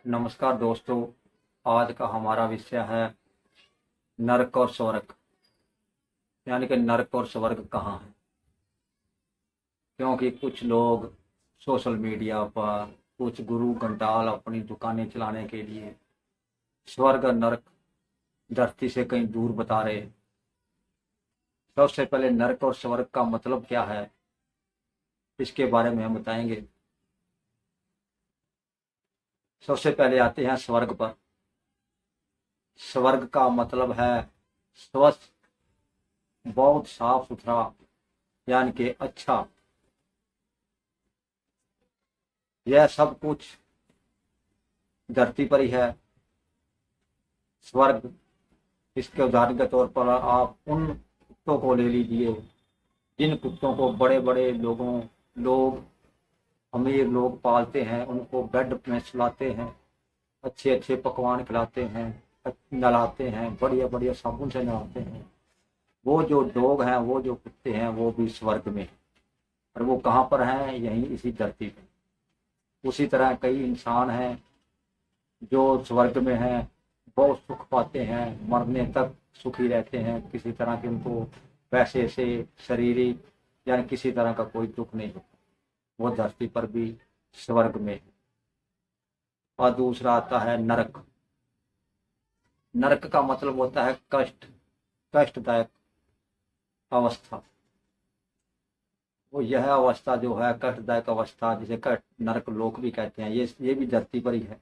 नमस्कार दोस्तों। आज का हमारा विषय है नरक और स्वर्ग, यानी कि नरक और स्वर्ग कहाँ है। क्योंकि कुछ लोग सोशल मीडिया पर, कुछ गुरु घंटाल अपनी दुकानें चलाने के लिए स्वर्ग और नरक धरती से कहीं दूर बता रहे। सबसे पहले नरक और स्वर्ग का मतलब क्या है, इसके बारे में हम बताएंगे। सबसे पहले आते हैं स्वर्ग पर। स्वर्ग का मतलब है स्वच्छ, बहुत साफ सुथरा, यानी कि अच्छा। यह सब कुछ धरती पर ही है। स्वर्ग, इसके उदाहरण के तौर पर आप उन कुत्तों को ले लीजिए जिन कुत्तों को बड़े बड़े लोग अमीर लोग पालते हैं, उनको बेड में सुलाते हैं, अच्छे अच्छे पकवान खिलाते हैं, नहलाते हैं, बढ़िया बढ़िया साबुन से नहलाते हैं। वो जो डॉग हैं, वो जो कुत्ते हैं, वो भी स्वर्ग में हैं। और वो कहाँ पर हैं? यहीं इसी धरती पे। उसी तरह कई इंसान हैं जो स्वर्ग में हैं, बहुत सुख पाते हैं, मरने तक सुखी रहते हैं, किसी तरह के उनको पैसे से, शारीरिक यानी किसी तरह का कोई दुख नहीं होता। वो धरती पर भी स्वर्ग में है। और दूसरा आता है नरक। नरक का मतलब होता है कष्ट, कष्टदायक अवस्था। वो यह अवस्था जो है कष्टदायक अवस्था, जिसे कष्ट नरक लोक भी कहते हैं, ये भी धरती पर ही है।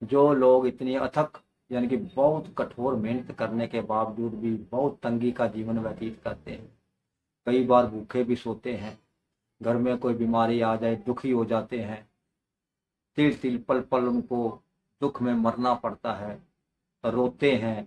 जो लोग इतनी अथक, यानी कि बहुत कठोर मेहनत करने के बावजूद भी बहुत तंगी का जीवन व्यतीत करते हैं, कई बार भूखे भी सोते हैं, घर में कोई बीमारी आ जाए दुखी हो जाते हैं, तिल तिल पल पल उनको दुख में मरना पड़ता है, रोते हैं,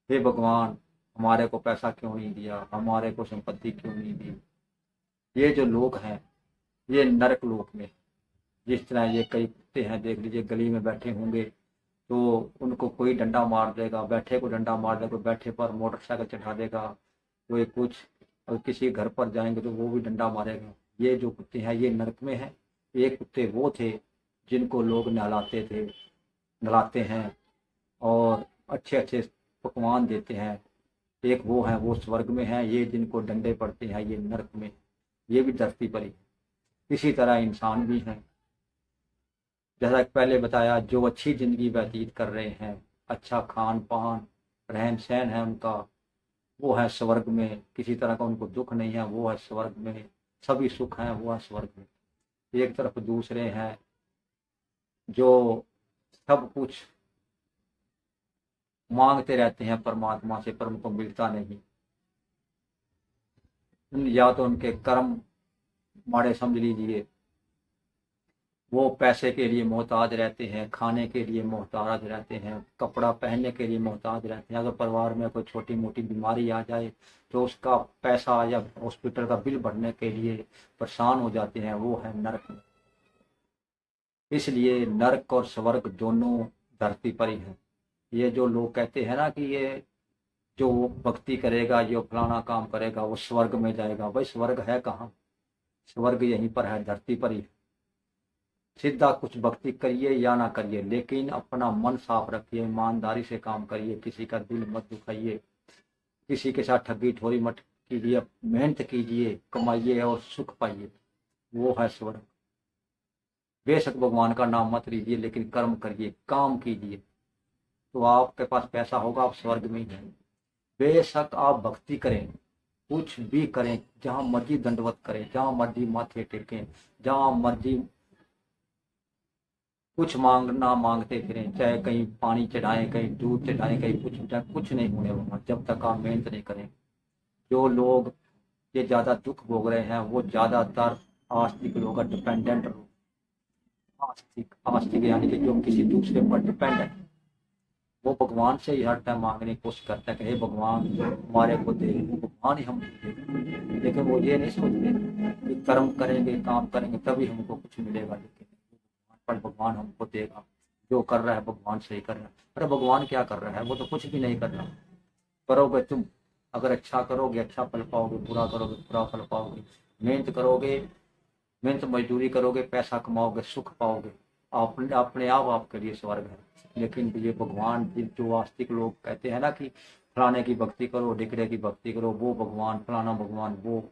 हे भगवान हमारे को पैसा क्यों नहीं दिया, हमारे को संपत्ति क्यों नहीं दी। ये जो लोग हैं, ये नरक लोक में। जिस तरह ये कई कुत्ते हैं, देख लीजिए गली में बैठे होंगे तो उनको कोई डंडा मार देगा, बैठे को डंडा मार देगा, कोई बैठे पर मोटरसाइकिल चढ़ा देगा, कोई कुछ। और किसी घर पर जाएंगे तो वो भी डंडा मारेगा। ये जो कुत्ते हैं ये नरक में हैं। ये कुत्ते वो थे जिनको लोग नहलाते थे, नहलाते हैं और अच्छे अच्छे पकवान देते हैं। एक वो है, वो स्वर्ग में है। ये जिनको डंडे पड़ते हैं ये नरक में। ये भी धरती पर ही। इसी तरह इंसान भी हैं, जैसा कि पहले बताया, जो अच्छी जिंदगी व्यतीत कर रहे हैं, अच्छा खान पान रहन सहन है उनका, वो है स्वर्ग में। किसी तरह का उनको दुख नहीं है, वो है स्वर्ग में। सभी सुख हैं, वो है स्वर्ग में। एक तरफ दूसरे हैं जो सब कुछ मांगते रहते हैं परमात्मा से, पर उनको मिलता नहीं। या तो उनके कर्म माड़े समझ लीजिए, वो पैसे के लिए मोहताज रहते हैं, खाने के लिए मोहताज रहते हैं, कपड़ा पहनने के लिए मोहताज रहते हैं। अगर परिवार में कोई छोटी मोटी बीमारी आ जाए तो उसका पैसा या हॉस्पिटल का बिल भरने के लिए परेशान हो जाते हैं। वो है नरक में। इसलिए नरक और स्वर्ग दोनों धरती पर ही है। ये जो लोग कहते हैं ना कि ये जो भक्ति करेगा, जो फलाना काम करेगा, वो स्वर्ग में जाएगा। भाई स्वर्ग है कहाँ? स्वर्ग यहीं पर है, धरती पर ही। सीधा कुछ भक्ति करिए या ना करिए, लेकिन अपना मन साफ रखिए, ईमानदारी से काम करिए, किसी का दिल मत दुखाइए, किसी के साथ ठगी ठोरी मत कीजिए, मेहनत कीजिए, कमाइए और सुख पाइए। वो है स्वर्ग। बेशक भगवान का नाम मत लीजिए, लेकिन कर्म करिए, काम कीजिए, तो आपके पास पैसा होगा, आप स्वर्ग में ही हैं। बेशक आप भक्ति करें, कुछ भी करें, जहां मर्जी दंडवत करें, जहां मर्जी माथे टेकें, जहां मर्जी कुछ मांगना मांगते फिरें, चाहे कहीं पानी चढ़ाएं, कहीं दूध चढ़ाएं, कहीं कुछ चढ़ाएं, कुछ नहीं होने वाला जब तक आप मेहनत नहीं करें। जो लोग ये ज्यादा दुख भोग रहे हैं वो ज्यादातर आस्तिक लोग, डिपेंडेंट लोग। आस्तिक आस्तिक यानी कि जो किसी दूसरे पर डिपेंड है, वो भगवान से ही हर टाइम मांगने की कोशिश करता है कि हे भगवान हमारे को दे, वो भगवान ही हम देगा। लेकिन वो ये नहीं सोचते कि कर्म करेंगे, काम करेंगे तभी हमको कुछ मिलेगा, लेकिन पर भगवान हमको देगा। जो कर रहा है भगवान से ही कर रहा है। अरे भगवान क्या कर रहा है? वो तो कुछ भी नहीं कर रहा। करोगे तुम, अगर अच्छा करोगे अच्छा फल पाओगे, बुरा करोगे बुरा फल पाओगे। मेहनत करोगे, मेहनत मजदूरी करोगे, पैसा कमाओगे, सुख पाओगे। अपने अपने आप आपके लिए स्वर्ग है। लेकिन ये भगवान जो आस्तिक लोग कहते हैं ना कि फलाने की भक्ति करो, ढिकड़े की भक्ति करो, वो भगवान फलाना भगवान वो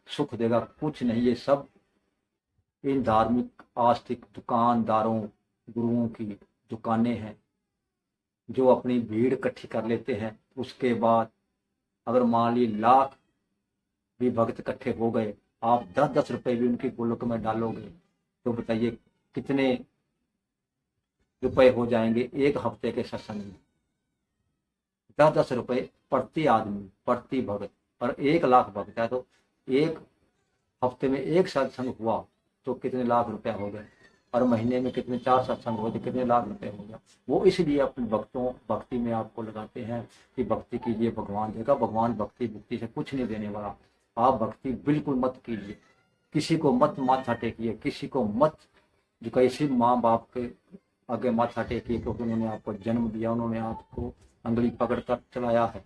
सुख देगा, कुछ नहीं। ये सब इन धार्मिक आस्तिक दुकानदारों गुरुओं की दुकानें हैं, जो अपनी भीड़ इकट्ठी कर लेते हैं। उसके बाद अगर मान ली लाख भी भक्त इकट्ठे हो गए, आप 10-10 रुपए भी उनकी गोलक में डालोगे तो बताइए कितने रुपए हो जाएंगे एक हफ्ते के सत्संग में। 10-10 रुपए प्रति आदमी, प्रति भक्त। और 1 लाख भक्त है तो एक हफ्ते में एक सत्संग हुआ तो कितने लाख रुपया हो गए। और महीने में कितने 4 सत्संग हो तो कितने लाख रुपए हो गया। वो इसलिए अपने भक्तों भक्ति में आपको लगाते हैं कि भक्ति कीजिए, भगवान देगा। भगवान भक्ति भक्ति से कुछ नहीं देने वाला। आप भक्ति बिल्कुल मत कीजिए, किसी को मत माथा टेकिए, किसी को मत जो कैसे माँ बाप के आगे माथा टेकिए, क्योंकि उन्होंने आपको जन्म दिया, उन्होंने आपको अंगुली पकड़कर चलाया है।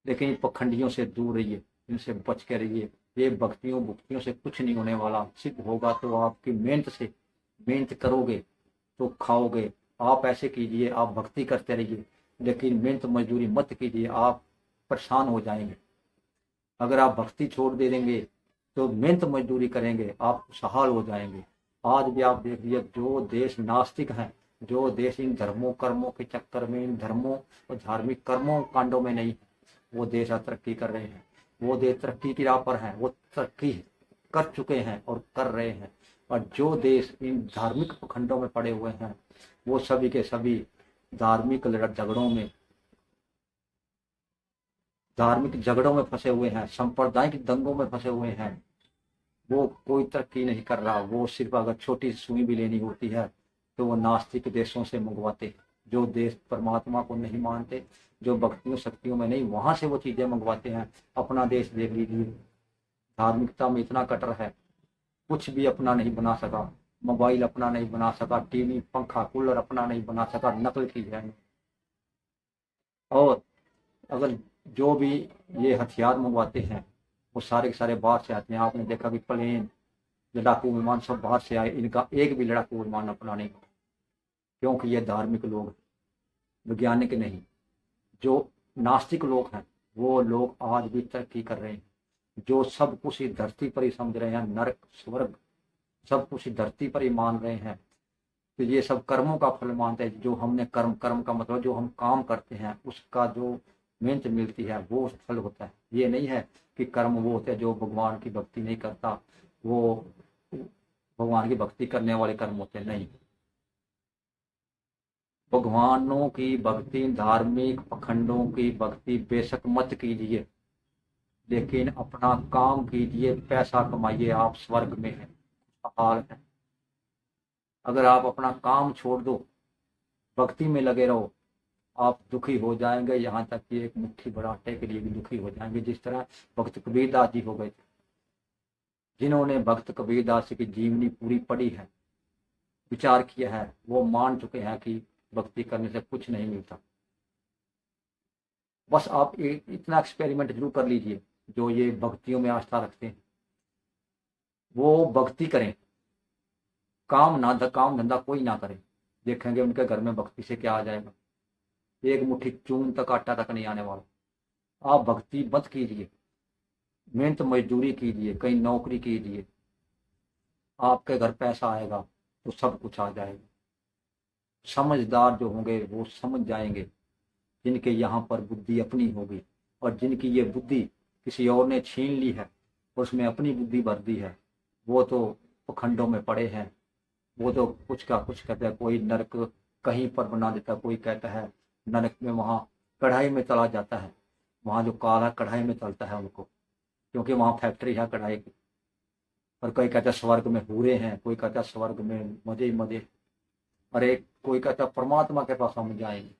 लेकिन इन पखंडियों से दूर रहिए, इनसे बच के रहिए। ये भक्तियों भुक्तियों से कुछ नहीं होने वाला। सिद्ध होगा तो आपकी मेहनत से, मेहनत करोगे तो खाओगे। आप ऐसे कीजिए, आप भक्ति करते रहिए, लेकिन मेहनत मजदूरी मत कीजिए, आप परेशान हो जाएंगे। अगर आप भक्ति छोड़ दे देंगे तो मेहनत मजदूरी करेंगे, आप खुशहाल हो जाएंगे। आज भी आप देख लीजिए, जो देश नास्तिक हैं, जो देश इन धर्मों कर्मों के चक्कर में, इन धर्मों और धार्मिक कर्मों कांडों में नहीं, वो देश आज तरक्की कर रहे हैं। वो देश तरक्की की राह पर हैं, वो तरक्की कर चुके हैं और कर रहे हैं। और जो देश इन धार्मिक पखंडों में पड़े हुए हैं, वो सभी के सभी धार्मिक झगड़ों में, धार्मिक झगड़ों में फंसे हुए हैं, सांप्रदायिक दंगों में फंसे हुए हैं। वो कोई तरक्की नहीं कर रहा। वो सिर्फ अगर छोटी सी सुई भी लेनी होती है तो वो नास्तिक देशों से मंगवाते, जो देश परमात्मा को नहीं मानते, जो भक्तियों शक्तियों में नहीं, वहां से वो चीजें मंगवाते हैं। अपना देश देख लीजिए, धार्मिकता में इतना कट्टर है, कुछ भी अपना नहीं बना सका। मोबाइल अपना नहीं बना सका, टीवी पंखा कूलर अपना नहीं बना सका, नकल की है। और अगर जो भी ये हथियार मंगवाते हैं वो सारे के सारे बाहर से आते हैं। आपने देखा कि प्लेन, लड़ाकू विमान सब बाहर से आए, इनका एक भी लड़ाकू विमान अपना नहीं, क्योंकि ये धार्मिक लोग, वैज्ञानिक नहीं। जो नास्तिक लोग हैं वो लोग आज भी तरक्की कर रहे हैं, जो सब कुछ इस धरती पर ही समझ रहे हैं, नरक स्वर्ग सब कुछ इस धरती पर ही मान रहे हैं। तो ये सब कर्मों का फल मानते हैं। जो हमने कर्म, कर्म का मतलब जो हम काम करते हैं उसका जो मेहनत मिलती है वो फल होता है। ये नहीं है कि कर्म वो होते हैं जो भगवान की भक्ति नहीं करता, वो भगवान की भक्ति करने वाले कर्म होते हैं। नहीं, भगवानों की भक्ति, धार्मिक पखंडों की भक्ति बेशक मत कीजिए, लेकिन अपना काम कीजिए, पैसा कमाइए, आप स्वर्ग में हैं, हाल है। अगर आप अपना काम छोड़ दो, भक्ति में लगे रहो, आप दुखी हो जाएंगे। यहाँ तक कि एक मुट्ठी भर आटे के लिए भी दुखी हो जाएंगे। जिस तरह भक्त कबीरदास जी हो गए थे, जिन्होंने भक्त कबीरदास की जीवनी पूरी पढ़ी है, विचार किया है, वो मान चुके हैं कि भक्ति करने से कुछ नहीं मिलता। बस आप इतना एक्सपेरिमेंट जरूर कर लीजिए, जो ये भक्तियों में आस्था रखते हैं वो भक्ति करें, काम धंधा कोई ना करे, देखेंगे उनके घर में भक्ति से क्या आ जाएगा। एक मुट्ठी चून तक, आटा तक नहीं आने वाला। आप भक्ति मत कीजिए, मेहनत मजदूरी कीजिए, कहीं नौकरी कीजिए, आपके घर पैसा आएगा तो सब कुछ आ जाएगा। समझदार जो होंगे वो समझ जाएंगे, जिनके यहाँ पर बुद्धि अपनी होगी। और जिनकी ये बुद्धि किसी और ने छीन ली है, उसमें अपनी बुद्धि भर दी है, वो तो पखंडों में पड़े हैं। वो तो कुछ का कुछ कहता है, कोई नरक कहीं पर बना देता है, कोई कहता है नरक में वहाँ कढ़ाई में तला जाता है, वहाँ जो काला कढ़ाई में तलता है उनको, क्योंकि वहाँ फैक्ट्री है कढ़ाई की। और कोई कहता है स्वर्ग में हूरे हैं, कोई कहता है स्वर्ग में मजे ही मजे। और एक कोई कहता है परमात्मा के पास हम जाएंगे।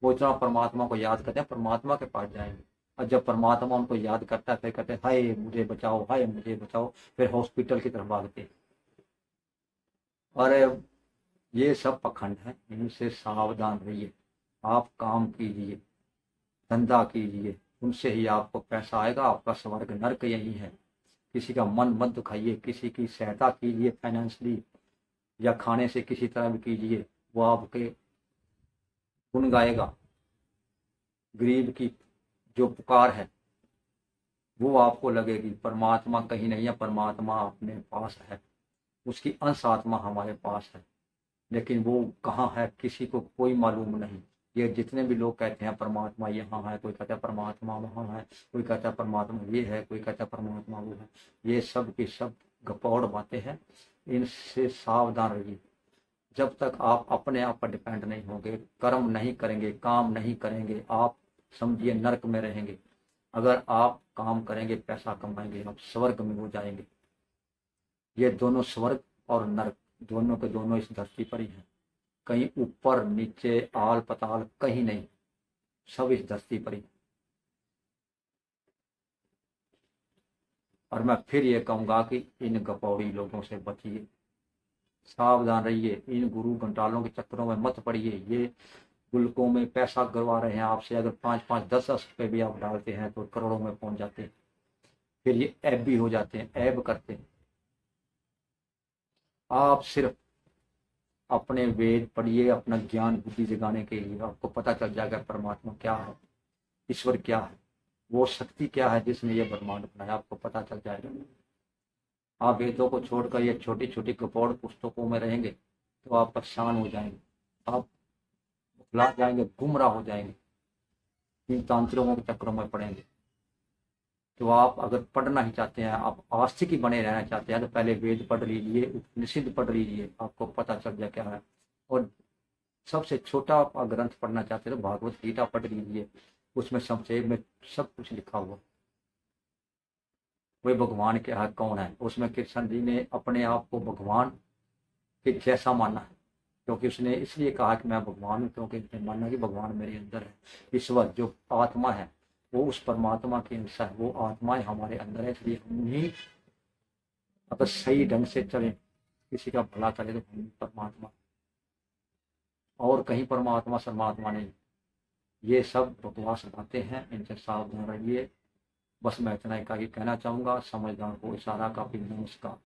वो इतना परमात्मा को याद करते हैं, परमात्मा के पास जाएंगे। और जब परमात्मा उनको याद करता है फिर कहते हैं हाय मुझे बचाओ, हाय मुझे बचाओ, फिर हॉस्पिटल की तरफ भागते। और ये सब पखंड है, इनसे सावधान रहिए। आप काम कीजिए, धंधा कीजिए, उनसे ही आपको पैसा आएगा। आपका स्वर्ग नर्क यही है। किसी का मन मत दुखाइए, किसी की सहायता कीजिए फाइनेंशियली, या खाने से किसी तरह भी कीजिए, वो आपके गुण गाएगा। गरीब की जो पुकार है वो आपको लगेगी। परमात्मा कहीं नहीं है, परमात्मा अपने पास है, उसकी अंश आत्मा हमारे पास है, लेकिन वो कहाँ है किसी को कोई मालूम नहीं। ये जितने भी लोग कहते हैं परमात्मा यहाँ है, कोई कहता है परमात्मा वहाँ है, कोई कहता है परमात्मा ये है, कोई कहता है परमात्मा वो है, ये सब की सब गपौड़ बातें हैं। इनसे सावधान रहिए। जब तक आप अपने आप पर डिपेंड नहीं होंगे, कर्म नहीं करेंगे, काम नहीं करेंगे, आप समझिए नरक में रहेंगे। अगर आप काम करेंगे, पैसा कमाएंगे, आप स्वर्ग में हो जाएंगे। ये दोनों स्वर्ग और नरक दोनों के दोनों इस धरती पर ही हैं। कहीं ऊपर नीचे आल पताल कहीं नहीं, सब इस धरती पर ही। और मैं फिर ये कहूंगा कि इन गपौड़ी लोगों से बचिए, सावधान रहिए, इन गुरु घंटालों के चक्करों में मत पड़िए। ये गुल्कों में पैसा गरवा रहे हैं आपसे, अगर 5-5 10-10 रुपए भी आप डालते हैं तो करोड़ों में पहुंच जाते हैं। फिर ये ऐब भी हो जाते हैं, ऐब करते हैं। आप सिर्फ अपने वेद पढ़िए, अपना ज्ञान बुद्धि जगाने के लिए आपको पता चल जाएगा परमात्मा क्या है, ईश्वर क्या है, वो शक्ति क्या है जिसने ये ब्रह्मांड बनाया, आपको पता चल जाएगा। आप वेदों को छोड़कर ये छोटी छोटी कपौड़ पुस्तकों में रहेंगे तो आप परेशान हो जाएंगे, आप भुला जाएंगे, गुमराह हो जाएंगे, इन तांत्रिकों के चक्रों में पड़ेंगे। तो आप अगर पढ़ना ही चाहते हैं, आप आस्तिक ही बने रहना चाहते हैं, तो पहले वेद पढ़ लीजिए, उपनिषद पढ़ लीजिए, आपको पता चल जाए क्या है। और सबसे छोटा आप ग्रंथ पढ़ना चाहते हैं तो भागवत गीता पढ़ लीजिए, उसमें संक्षेप में सब कुछ लिखा हुआ। वही भगवान क्या है, कौन है, उसमें कृष्ण जी ने अपने आप को भगवान के जैसा माना है, क्योंकि उसने इसलिए कहा कि मैं भगवान हूँ, क्योंकि उसने माना कि भगवान मेरे अंदर है। ईश्वर जो आत्मा है वो उस परमात्मा के अंश है, वो आत्माएं हमारे अंदर है। इसलिए हम ही अगर सही ढंग से चले, किसी का भला करे, तो हम परमात्मा, और कहीं परमात्मा परमात्मा नहीं। ये सब बकवास बातें हैं, इनसे सावधान रहिए। बस मैं इतना ही कहना चाहूंगा। समझदार को इशारा काफी। नमस्कार।